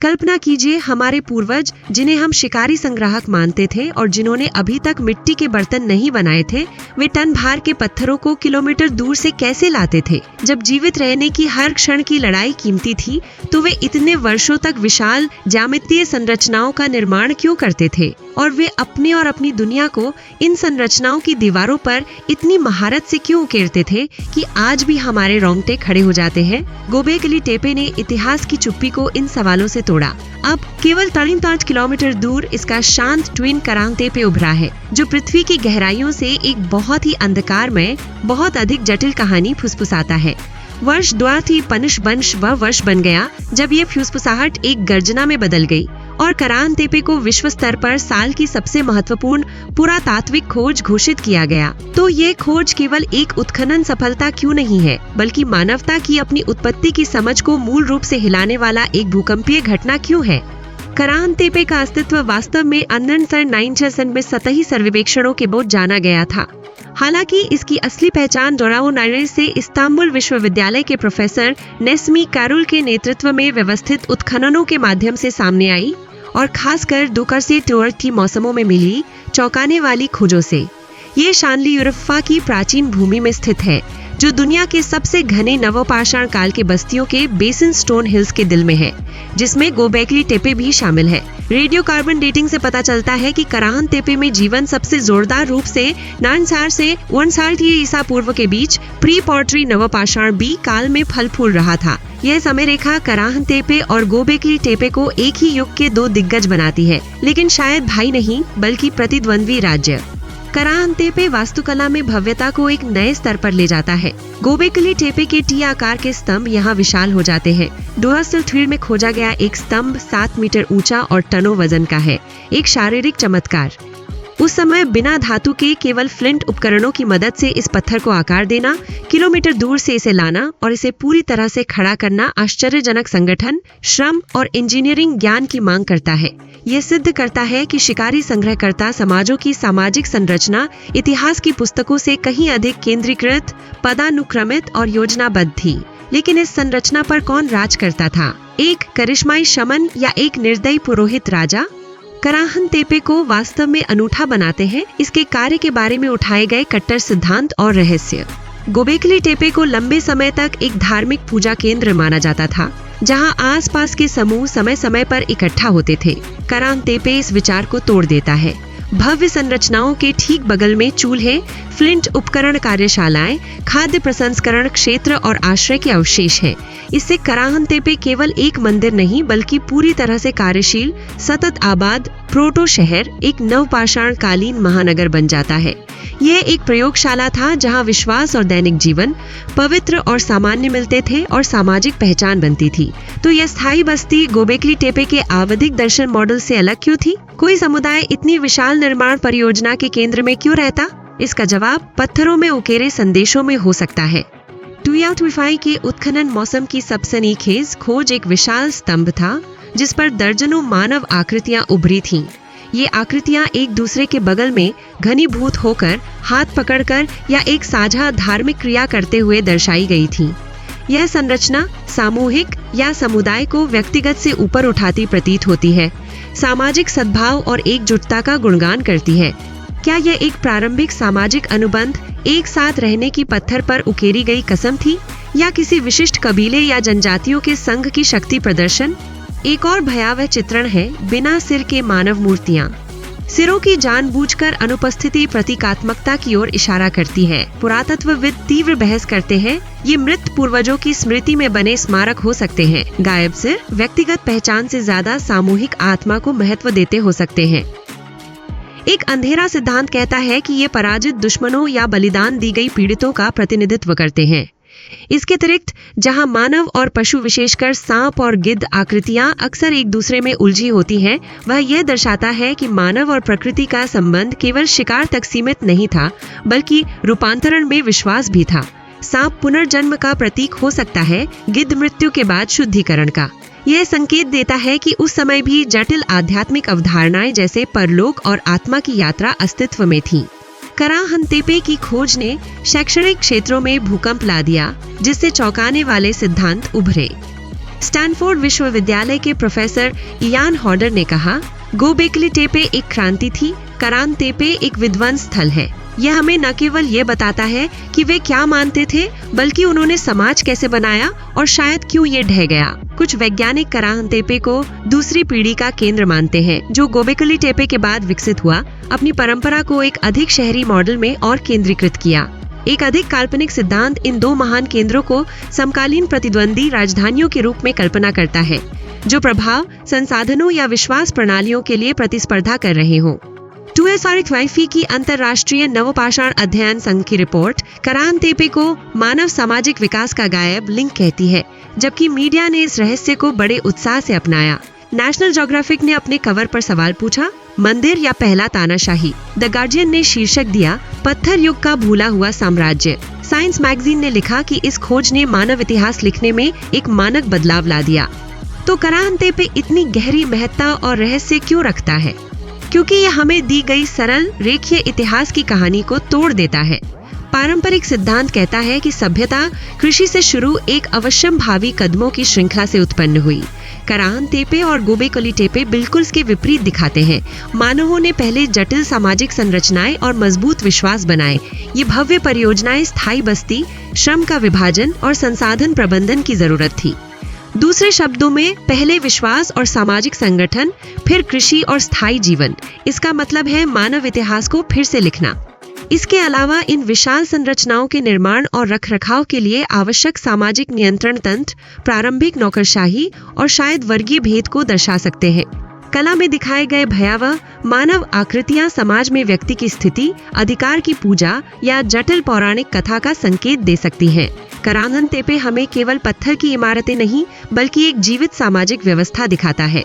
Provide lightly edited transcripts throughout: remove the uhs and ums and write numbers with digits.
कल्पना कीजिए, हमारे पूर्वज जिन्हें हम शिकारी संग्राहक मानते थे और जिन्होंने अभी तक मिट्टी के बर्तन नहीं बनाए थे, वे टन भार के पत्थरों को किलोमीटर दूर से कैसे लाते थे। जब जीवित रहने की हर क्षण की लड़ाई कीमती थी, तो वे इतने वर्षों तक विशाल ज्यामितीय संरचनाओं का निर्माण क्यों करते थे, और वे अपने और अपनी दुनिया को इन संरचनाओं की दीवारों पर इतनी महारत से क्यों उकेरते थे कि आज भी हमारे रोंगटे खड़े हो जाते हैं। गोबेकली टेपे ने इतिहास की चुप्पी को इन सवालों से तोड़ा। अब केवल 3.5 किलोमीटर दूर इसका शांत ट्विन करांग टेपे उभरा है, जो पृथ्वी की गहराइयों से एक बहुत ही अंधकारमय, बहुत अधिक जटिल कहानी फुसफुसाता है। वर्ष 2015 वह वर्ष बन गया जब ये फुसफुसाहट एक गर्जना में बदल गई और करांग टेपे को विश्व स्तर पर साल की सबसे महत्वपूर्ण पुरातात्विक खोज घोषित किया गया। तो ये खोज केवल एक उत्खनन सफलता क्यों नहीं है, बल्कि मानवता की अपनी उत्पत्ति की समझ को मूल रूप से हिलाने वाला एक भूकंपीय घटना क्यों है। करांग टेपे का अस्तित्व वास्तव में अनंत में सतही सर्वेक्षणों के बहुत जाना गया था। हालांकि इसकी असली पहचान डोराओनारे से इस्तांबुल विश्वविद्यालय के प्रोफेसर नेस्मी कारुल के नेतृत्व में व्यवस्थित उत्खननों के माध्यम से सामने आई, और खासकर दुकरसे टूर की मौसमों में मिली चौंकाने वाली खोजों से। ये शानली यूरोपा की प्राचीन भूमि में स्थित है, जो दुनिया के सबसे घने नवपाषाण काल के बस्तियों के बेसिन स्टोन हिल्स के दिल में है, जिसमें गोबेकली टेपे भी शामिल है। रेडियो कार्बन डेटिंग से पता चलता है कि करांग टेपे में जीवन सबसे जोरदार रूप से 900 से 160 ईसा पूर्व के बीच प्री पॉटरी नवपाषाण बी काल में फल फूल रहा था। यह समय रेखा करांग टेपे और गोबेकली टेपे को एक ही युग के दो दिग्गज बनाती है, लेकिन शायद भाई नहीं बल्कि प्रतिद्वंद्वी राज्य। करांग टेपे वास्तुकला में भव्यता को एक नए स्तर पर ले जाता है। गोबेकली टेपे के टी आकार के स्तंभ यहाँ विशाल हो जाते हैं। डोरासिल थ्रीड में खोजा गया एक स्तंभ 7 मीटर ऊंचा और टनों वजन का है, एक शारीरिक चमत्कार। उस समय बिना धातु के केवल फ्लिंट उपकरणों की मदद से इस पत्थर को आकार देना, किलोमीटर दूर से इसे लाना और इसे पूरी तरह से खड़ा करना आश्चर्यजनक संगठन, श्रम और इंजीनियरिंग ज्ञान की मांग करता है। ये सिद्ध करता है कि शिकारी संग्रहकर्ता समाजों की सामाजिक संरचना इतिहास की पुस्तकों से कहीं अधिक केंद्रीकृत, पदानुक्रमित और योजनाबद्ध थी। लेकिन इस संरचना पर कौन राज करता था? एक करिश्माई शमन या एक निर्दयी पुरोहित राजा? करांग टेपे को वास्तव में अनूठा बनाते हैं इसके कार्य के बारे में उठाए गए कट्टर सिद्धांत और रहस्य। गोबेकली टेपे को लंबे समय तक एक धार्मिक पूजा केंद्र माना जाता था, जहां आसपास के समूह समय समय पर इकट्ठा होते थे। करांग टेपे इस विचार को तोड़ देता है। भव्य संरचनाओं के ठीक बगल में चूल्हे, फ्लिंट उपकरण कार्यशालाएं, खाद्य प्रसंस्करण क्षेत्र और आश्रय के अवशेष हैं। इससे करांग टेपे केवल एक मंदिर नहीं बल्कि पूरी तरह से कार्यशील, सतत आबाद प्रोटो शहर, एक नवपाषाण कालीन महानगर बन जाता है। यह एक प्रयोगशाला था जहां विश्वास और दैनिक जीवन, पवित्र और सामान्य मिलते थे और सामाजिक पहचान बनती थी। तो यह स्थायी बस्ती गोबेकली टेपे के आवधिक दर्शन मॉडल से अलग क्यों थी? कोई समुदाय इतनी विशाल निर्माण परियोजना के केंद्र में क्यों रहता? इसका जवाब पत्थरों में उकेरे संदेशों में हो सकता है। टुयाटुइफाई के उत्खनन मौसम की सनसनीखेज खोज एक विशाल स्तंभ था, जिस पर दर्जनों मानव आकृतियां उभरी थीं। ये आकृतियां एक दूसरे के बगल में घनीभूत होकर, हाथ पकड़कर या एक साझा धार्मिक क्रिया करते हुए दर्शाई गई थी। यह संरचना सामूहिक या समुदाय को व्यक्तिगत से ऊपर उठाती प्रतीत होती है, सामाजिक सद्भाव और एकजुटता का गुणगान करती है। क्या यह एक प्रारंभिक सामाजिक अनुबंध, एक साथ रहने की पत्थर पर उकेरी गई कसम थी, या किसी विशिष्ट कबीले या जनजातियों के संघ की शक्ति प्रदर्शन? एक और भयावह चित्रण है बिना सिर के मानव मूर्तियां। सिरों की जानबूझकर अनुपस्थिति प्रतीकात्मकता की ओर इशारा करती है। पुरातत्वविद तीव्र बहस करते हैं, ये मृत पूर्वजों की स्मृति में बने स्मारक हो सकते हैं। गायब सिर व्यक्तिगत पहचान से ज्यादा सामूहिक आत्मा को महत्व देते हो सकते हैं। एक अंधेरा सिद्धांत कहता है कि ये पराजित दुश्मनों या बलिदान दी गई पीड़ितों का प्रतिनिधित्व करते हैं। इसके अतिरिक्त जहां मानव और पशु, विशेषकर सांप और गिद्ध आकृतियां अक्सर एक दूसरे में उलझी होती हैं, वह यह दर्शाता है कि मानव और प्रकृति का संबंध केवल शिकार तक सीमित नहीं था, बल्कि रूपांतरण में विश्वास भी था। सांप पुनर्जन्म का प्रतीक हो सकता है, गिद्ध मृत्यु के बाद शुद्धिकरण का। यह संकेत देता है कि उस समय भी जटिल आध्यात्मिक अवधारणाएं जैसे परलोक और आत्मा की यात्रा अस्तित्व में थी। करांग टेपे की खोज ने शैक्षणिक क्षेत्रों में भूकंप ला दिया, जिससे चौंकाने वाले सिद्धांत उभरे। स्टैनफोर्ड विश्वविद्यालय के प्रोफेसर इयान हॉडर ने कहा, गोबेकली टेपे एक क्रांति थी, करान तेपे एक विध्वंस स्थल है। यह हमें न केवल ये बताता है कि वे क्या मानते थे, बल्कि उन्होंने समाज कैसे बनाया और शायद क्यों ये ढह गया। कुछ वैज्ञानिक करान तेपे को दूसरी पीढ़ी का केंद्र मानते हैं, जो गोबेकली टेपे के बाद विकसित हुआ। अपनी परंपरा को एक अधिक शहरी मॉडल में और केंद्रीकृत किया। एक अधिक काल्पनिक सिद्धांत इन दो महान केंद्रों को समकालीन प्रतिद्वंदी राजधानियों के रूप में कल्पना करता है, जो प्रभाव, संसाधनों या विश्वास प्रणालियों के लिए प्रतिस्पर्धा कर रहे हों। 2SRXY की अंतर्राष्ट्रीय नवपाषाण अध्ययन संघ की रिपोर्ट करान तेपे को मानव सामाजिक विकास का गायब लिंक कहती है, जबकि मीडिया ने इस रहस्य को बड़े उत्साह से अपनाया। नेशनल ज्योग्राफिक ने अपने कवर पर सवाल पूछा, मंदिर या पहला तानाशाही। द गार्जियन ने शीर्षक दिया, पत्थर युग का भूला हुआ साम्राज्य। साइंस मैगजीन ने लिखा कि इस खोज ने मानव इतिहास लिखने में एक मानक बदलाव ला दिया। तो करान तेपे इतनी गहरी महत्ता और रहस्य क्यों रखता है? क्योंकि यह हमें दी गई सरल रेखीय इतिहास की कहानी को तोड़ देता है। पारंपरिक सिद्धांत कहता है कि सभ्यता कृषि से शुरू एक अवश्यम भावी कदमों की श्रृंखला से उत्पन्न हुई। करान तेपे और गोबेकली टेपे बिल्कुल इसके विपरीत दिखाते हैं। मानवों ने पहले जटिल सामाजिक संरचनाएं और मजबूत विश्वास बनाए। ये भव्य परियोजनाएं स्थायी बस्ती, श्रम का विभाजन और संसाधन प्रबंधन की जरूरत थी। दूसरे शब्दों में, पहले विश्वास और सामाजिक संगठन, फिर कृषि और स्थायी जीवन। इसका मतलब है मानव इतिहास को फिर से लिखना। इसके अलावा इन विशाल संरचनाओं के निर्माण और रखरखाव के लिए आवश्यक सामाजिक नियंत्रण तंत्र, प्रारंभिक नौकरशाही और शायद वर्गीय भेद को दर्शा सकते हैं। कला में दिखाए गए भयावह मानव आकृतियां समाज में व्यक्ति की स्थिति, अधिकार की पूजा या जटिल पौराणिक कथा का संकेत दे सकती हैं। करान तेपे हमें केवल पत्थर की इमारतें नहीं, बल्कि एक जीवित सामाजिक व्यवस्था दिखाता है।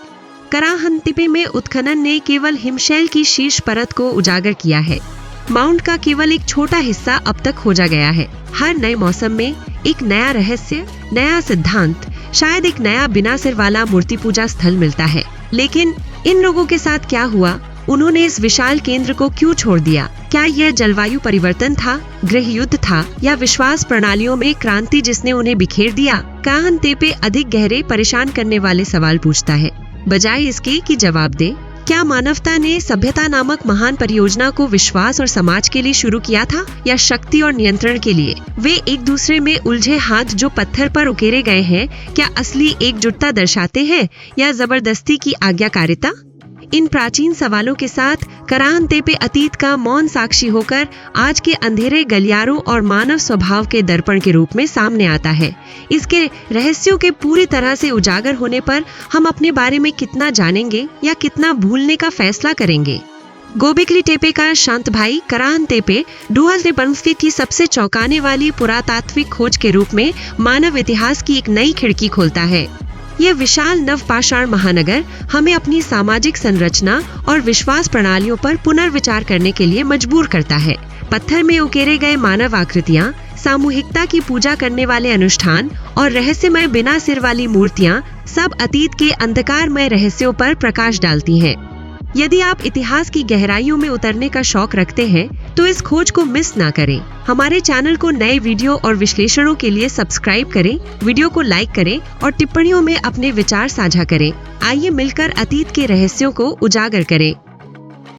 करान तेपे में उत्खनन ने केवल हिमशैल की शीर्ष परत को उजागर किया है। माउंट का केवल एक छोटा हिस्सा अब तक खोजा गया है। हर नए मौसम में एक नया रहस्य, नया सिद्धांत, शायद एक नया बिना सिर वाला मूर्ति पूजा स्थल मिलता है। लेकिन इन लोगों के साथ क्या हुआ? उन्होंने इस विशाल केंद्र को क्यों छोड़ दिया? क्या यह जलवायु परिवर्तन था, गृह युद्ध था, या विश्वास प्रणालियों में क्रांति जिसने उन्हें बिखेर दिया? करान तेपे अधिक गहरे, परेशान करने वाले सवाल पूछता है, बजाय इसके कि जवाब दे। क्या मानवता ने सभ्यता नामक महान परियोजना को विश्वास और समाज के लिए शुरू किया था, या शक्ति और नियंत्रण के लिए? वे एक दूसरे में उलझे हाथ जो पत्थर पर उकेरे गए हैं, क्या असली एकजुटता दर्शाते हैं या जबरदस्ती की आज्ञाकारिता? इन प्राचीन सवालों के साथ करान तेपे अतीत का मौन साक्षी होकर आज के अंधेरे गलियारों और मानव स्वभाव के दर्पण के रूप में सामने आता है। इसके रहस्यों के पूरी तरह से उजागर होने पर हम अपने बारे में कितना जानेंगे या कितना भूलने का फैसला करेंगे। गोबेकली टेपे का शांत भाई करान तेपे डुअल बंस्की की सबसे चौंकाने वाली पुरातात्विक खोज के रूप में मानव इतिहास की एक नई खिड़की खोलता है। यह विशाल नवपाषाण महानगर हमें अपनी सामाजिक संरचना और विश्वास प्रणालियों पर पुनर्विचार करने के लिए मजबूर करता है। पत्थर में उकेरे गए मानव आकृतियां, सामूहिकता की पूजा करने वाले अनुष्ठान और रहस्यमय बिना सिर वाली मूर्तियां सब अतीत के अंधकारमय रहस्यों पर प्रकाश डालती हैं। यदि आप इतिहास की गहराइयों में उतरने का शौक रखते हैं, तो इस खोज को मिस ना करें। हमारे चैनल को नए वीडियो और विश्लेषणों के लिए सब्सक्राइब करें, वीडियो को लाइक करें और टिप्पणियों में अपने विचार साझा करें। आइए मिलकर अतीत के रहस्यों को उजागर करें।